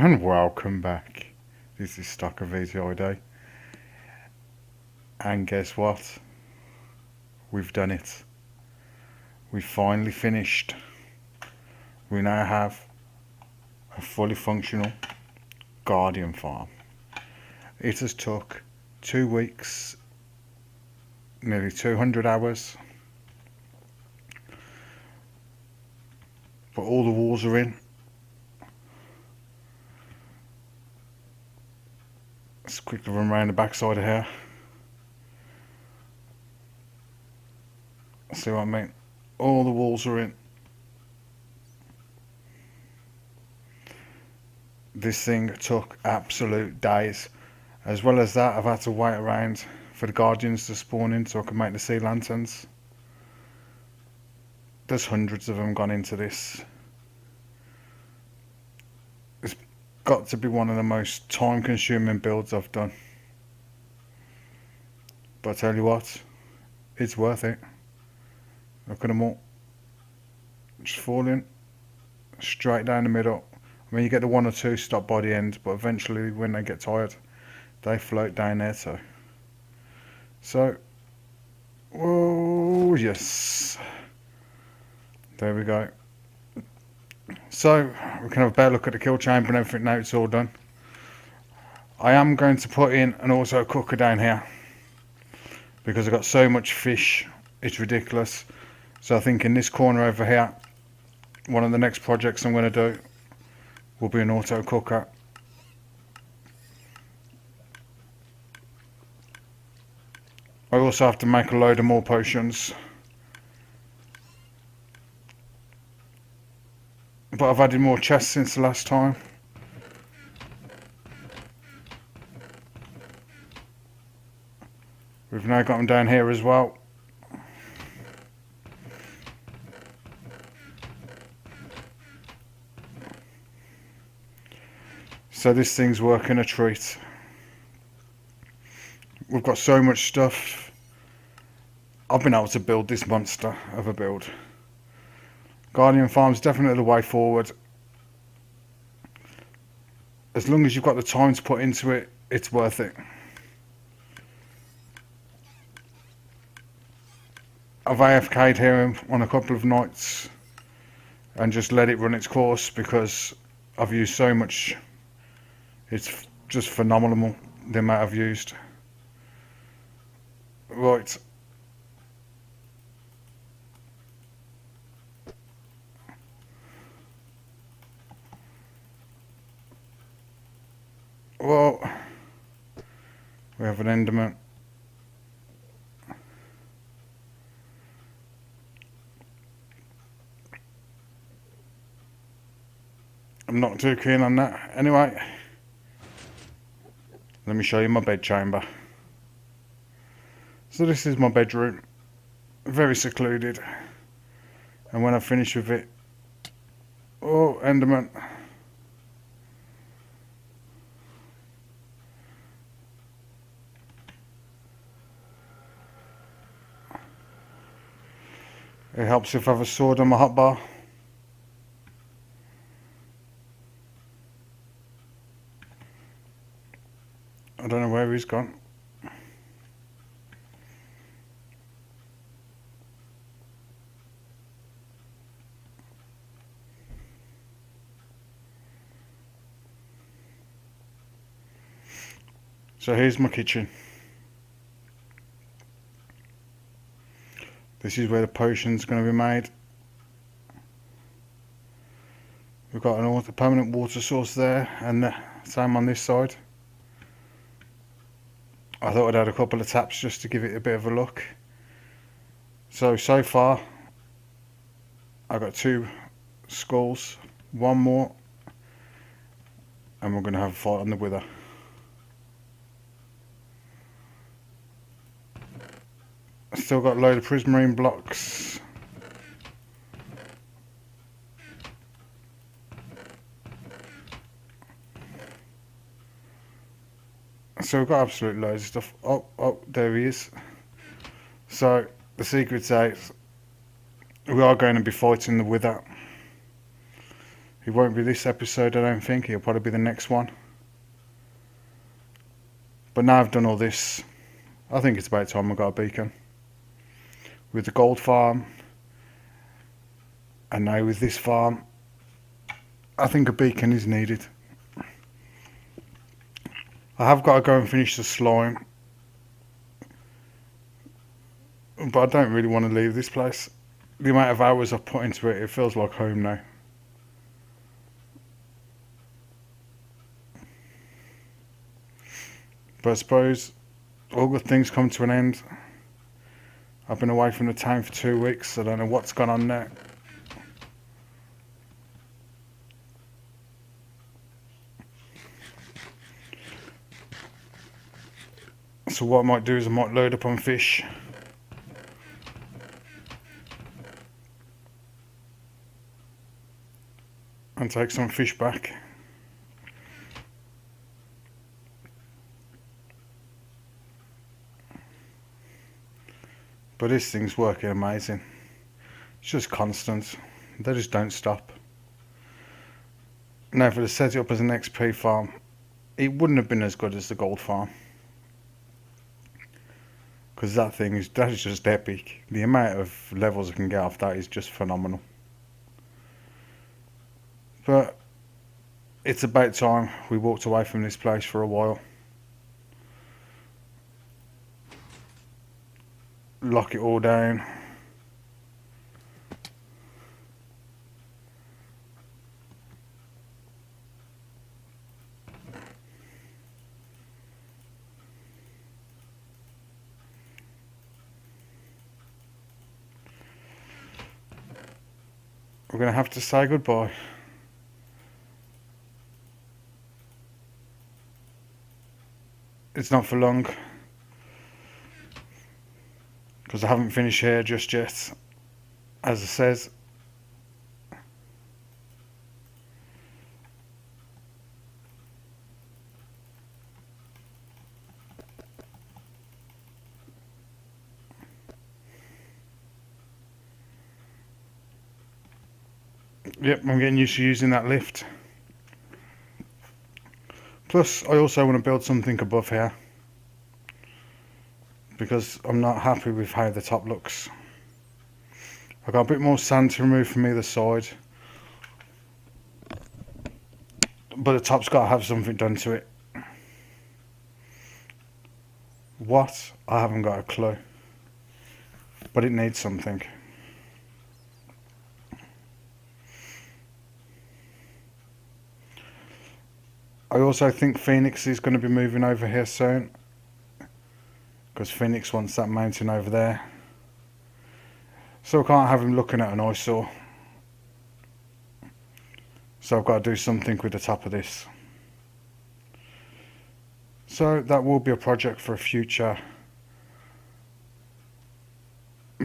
And welcome back. This is Stocker VTID. And guess what? We've done it. We finally finished. We now have a fully functional Guardian farm. It has took 2 weeks, nearly 200 hours. But all the walls are in. Let's quickly run around the backside of here. See what I mean? All the walls are in. This thing took absolute days. As well as that, I've had to wait around for the Guardians to spawn in so I can make the sea lanterns. There's hundreds of them gone into this. It's got to be one of the most time-consuming builds I've done. But I tell you what, it's worth it. Look at them all. Just falling straight down the middle. I mean, you get the 1 or 2 stop by the end, but eventually when they get tired, they float down there too. So, oh yes. There we go. So, we can have a better look at the kill chamber and everything now it's all done. I am going to put in an auto cooker down here because I've got so much fish, it's ridiculous. So I think in this corner over here, one of the next projects I'm going to do will be an auto cooker. I also have to make a load of more potions. But I've added more chests since the last time. We've now got them down here as well. So this thing's working a treat. We've got so much stuff. I've been able to build this monster of a build. Guardian Farm's definitely the way forward. As long as you've got the time to put into it, it's worth it. I've AFK'd here on a couple of nights and just let it run its course because I've used so much. It's just phenomenal the amount I've used. Right. Well, we have an Enderman. I'm not too keen on that. Anyway, let me show you my bed chamber. So this is my bedroom, very secluded. And when I finish with it, oh, Enderman. It helps if I have a sword on my hotbar. I don't know where he's gone. So here's my kitchen. This is where the potion's going to be made. We've got a permanent water source there and the same on this side. I thought I'd add a couple of taps just to give it a bit of a look. So far I've got 2 skulls, 1 more, and we're going to have a fight on the wither. I still got a load of prismarine blocks. So we've got absolute loads of stuff. Oh, there he is. So the secret's out. We are going to be fighting the wither. It won't be this episode, I don't think. It'll probably be the next one. But now I've done all this, I think it's about time I got a beacon. With the gold farm, and now with this farm, I think a beacon is needed. I have got to go and finish the slime, but I don't really want to leave this place. The amount of hours I've put into it, it feels like home now. But I suppose all good things come to an end. I've been away from the town for 2 weeks. I don't know what's gone on now. So what I might do is I might load up on fish. And take some fish back. But this thing's working amazing. It's just constant. They just don't stop. Now if I'd have set it up as an XP farm, it wouldn't have been as good as the gold farm. Because that is just epic. The amount of levels I can get off that is just phenomenal. But it's about time we walked away from this place for a while. Lock it all down. We're going to have to say goodbye. It's not for long, because I haven't finished here just yet. As it says, yep, I'm getting used to using that lift. Plus, I also want to build something above here, because I'm not happy with how the top looks. I've got a bit more sand to remove from either side, but the top's got to have something done to it. What? I haven't got a clue, but it needs something. I also think Phoenix is going to be moving over here soon, because Phoenix wants that mountain over there. So I can't have him looking at an eyesore. So I've got to do something with the top of this. So that will be a project for a future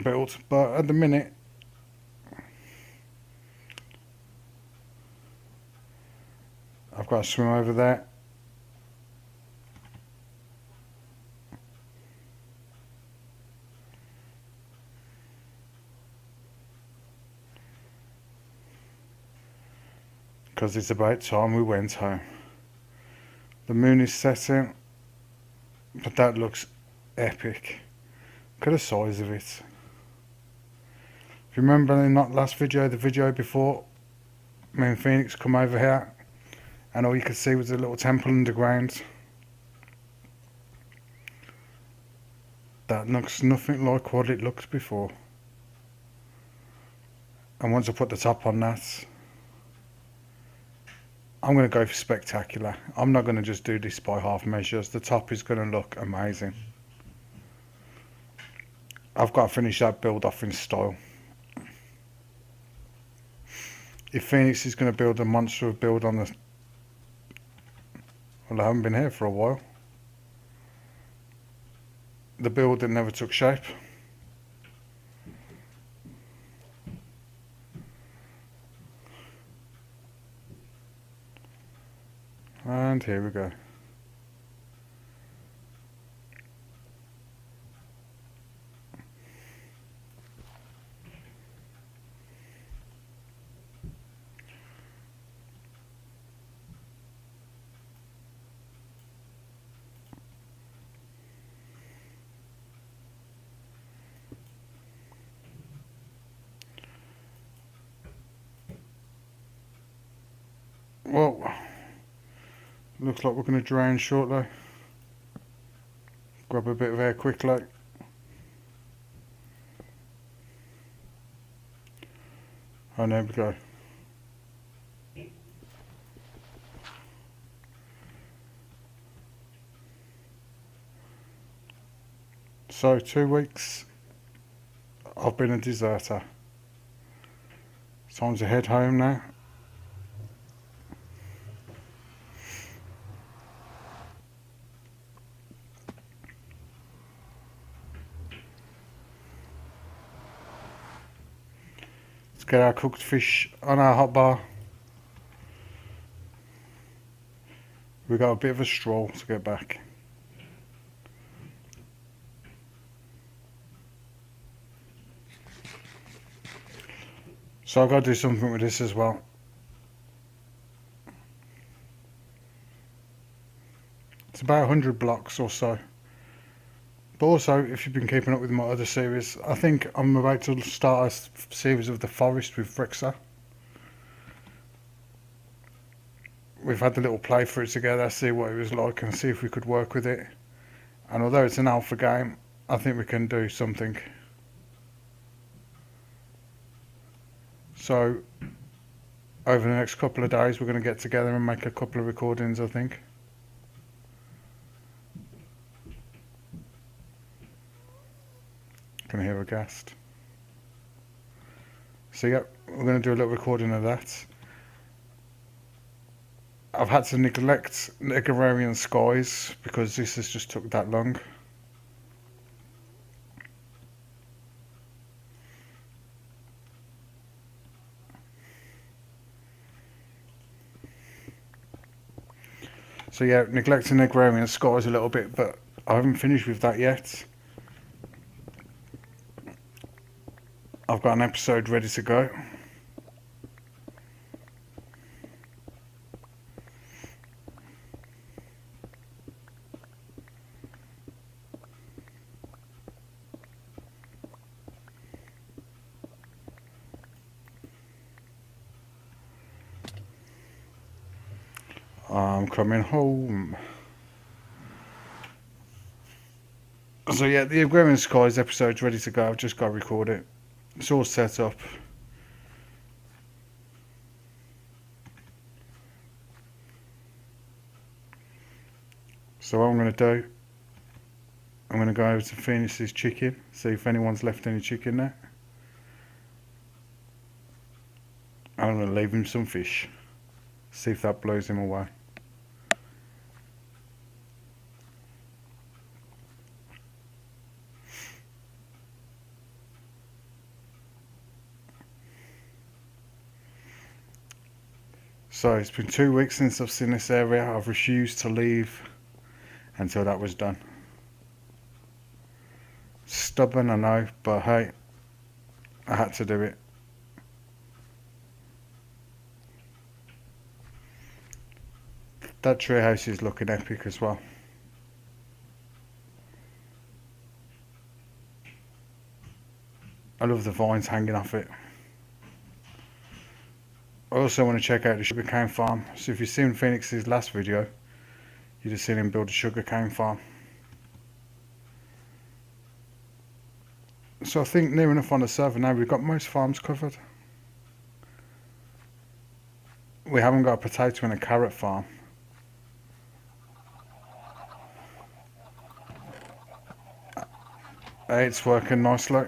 build, but at the minute I've got to swim over there. Because it's about time we went home. The moon is setting, but that looks epic. Look at the size of it. If you remember in that last video, the video before, me and Phoenix come over here, and all you could see was a little temple underground. That looks nothing like what it looked before. And once I put the top on that, I'm going to go for spectacular. I'm not going to just do this by half measures. The top is going to look amazing. I've got to finish that build off in style. If Phoenix is going to build a monster of build on the... Well, I haven't been here for a while. The build that never took shape. And here we go. Looks like we're going to drown shortly. Grab a bit of air quickly. Oh, there we go. So 2 weeks I've been a deserter. Time to head home now. Let's get our cooked fish on our hot bar. We've got a bit of a stroll to get back. So I've got to do something with this as well. It's about 100 blocks or so. But also, if you've been keeping up with my other series, I think I'm about to start a series of the forest with Frixa. We've had the little play through together, see what it was like and see if we could work with it. And although it's an alpha game, I think we can do something. So, over the next couple of days we're going to get together and make a couple of recordings, I think. Can hear a ghast. So yeah, we're going to do a little recording of that. I've had to neglect Agrarian Skies because this has just took that long. So yeah, neglecting Agrarian Skies a little bit, but I haven't finished with that yet. I've got an episode ready to go. I'm coming home. So yeah, the Agrarian Skies episode's ready to go. I've just got to record it. It's all set up. So what I'm going to do, I'm going to go over to Phoenix's chicken, see if anyone's left any chicken there. And I'm going to leave him some fish, see if that blows him away. So it's been 2 weeks since I've seen this area. I've refused to leave until that was done. Stubborn, I know, but hey, I had to do it. That treehouse is looking epic as well. I love the vines hanging off it. I also want to check out the sugarcane farm. So if you've seen Phoenix's last video, you just seen him build a sugarcane farm. So I think near enough on the server now we've got most farms covered. We haven't got a potato and a carrot farm. It's working nicely.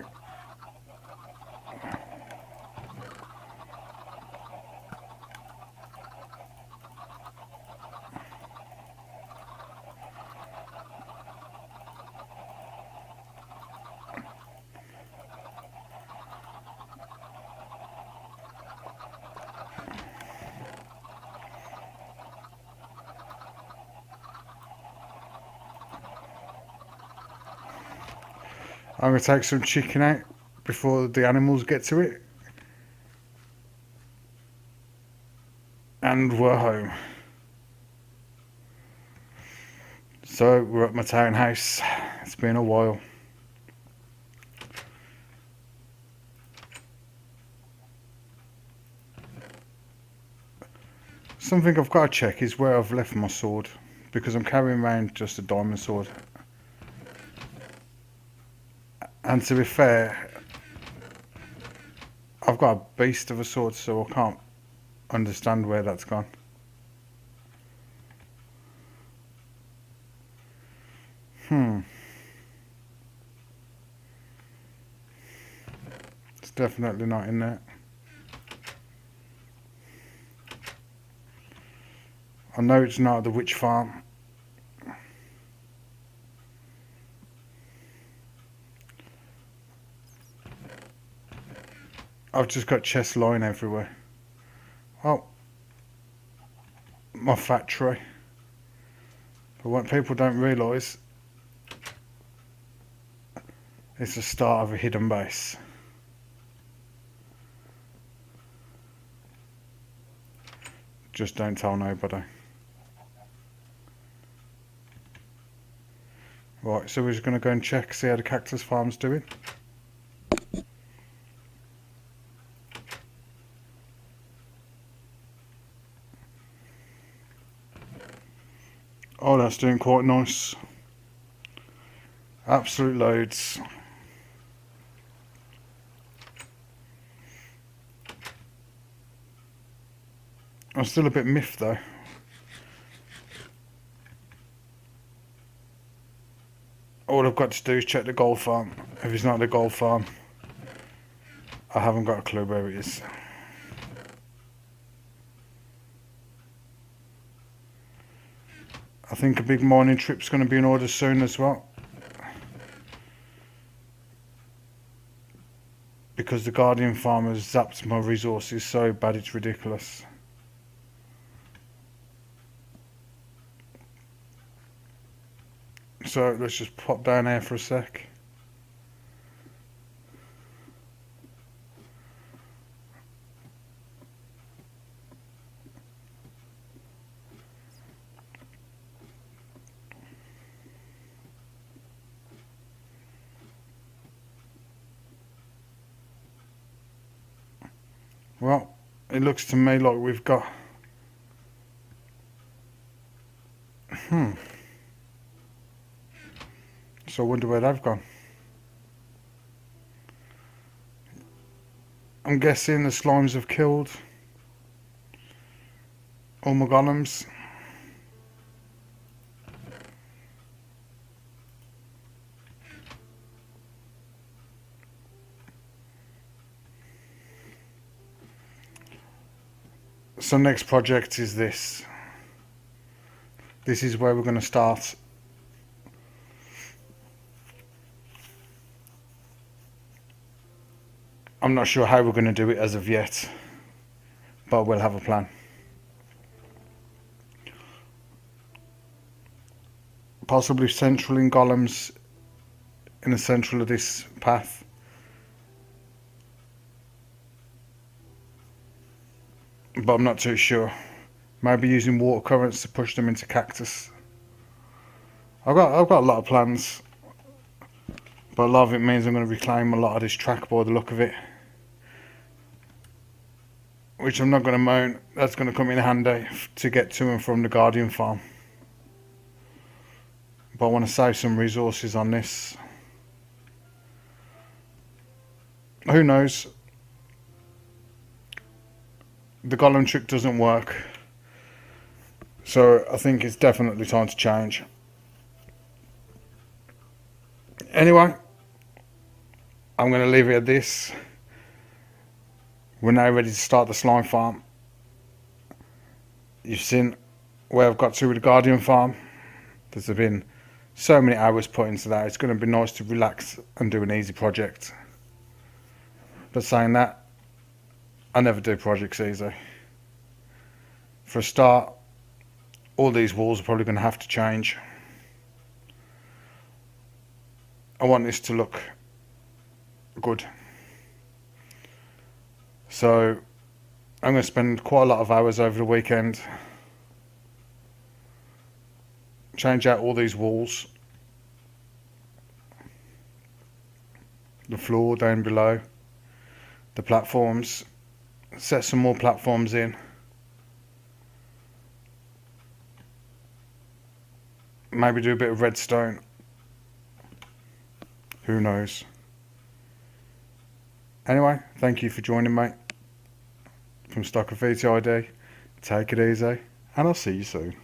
I'm going to take some chicken out before the animals get to it. And we're home. So we're at my townhouse. It's been a while. Something I've got to check is where I've left my sword, because I'm carrying around just a diamond sword. And to be fair, I've got a beast of a sword, so I can't understand where that's gone. It's definitely not in there. I know it's not at the witch farm. I've just got chest line everywhere. Oh, my factory. But what people don't realise, it's the start of a hidden base. Just don't tell nobody. Right, so we're just going to go and check, see how the cactus farm's doing. Oh, that's doing quite nice. Absolute loads. I'm still a bit miffed though. All I've got to do is check the gold farm. If it's not the gold farm, I haven't got a clue where it is. I think a big mining trip's going to be in order soon as well. Because the Guardian farm has zapped my resources so bad it's ridiculous. So let's just pop down here for a sec. Well, it looks to me like we've got... So I wonder where they've gone. I'm guessing the slimes have killed all my golems. So next project is this. This is where we're going to start. I'm not sure how we're going to do it as of yet, but we'll have a plan. Possibly central in golems in the central of this path. But I'm not too sure. Maybe using water currents to push them into cactus. I've got a lot of plans, but a lot of it means I'm going to reclaim a lot of this track by the look of it, which I'm not going to moan. That's going to come in handy to get to and from the Guardian farm. But I want to save some resources on this. Who knows? The golem trick doesn't work, so I think it's definitely time to change. Anyway, I'm going to leave it at this. We're now ready to start the slime farm. You've seen where I've got to with the Guardian farm. There's been so many hours put into that. It's going to be nice to relax and do an easy project. But saying that, I never do projects easy. For a start, all these walls are probably going to have to change. I want this to look good. So I'm going to spend quite a lot of hours over the weekend. Change out all these walls. The floor down below. The platforms. Set some more platforms in. Maybe do a bit of redstone. Who knows? Anyway, thank you for joining, mate. From Stock Graffiti ID. Take it easy, and I'll see you soon.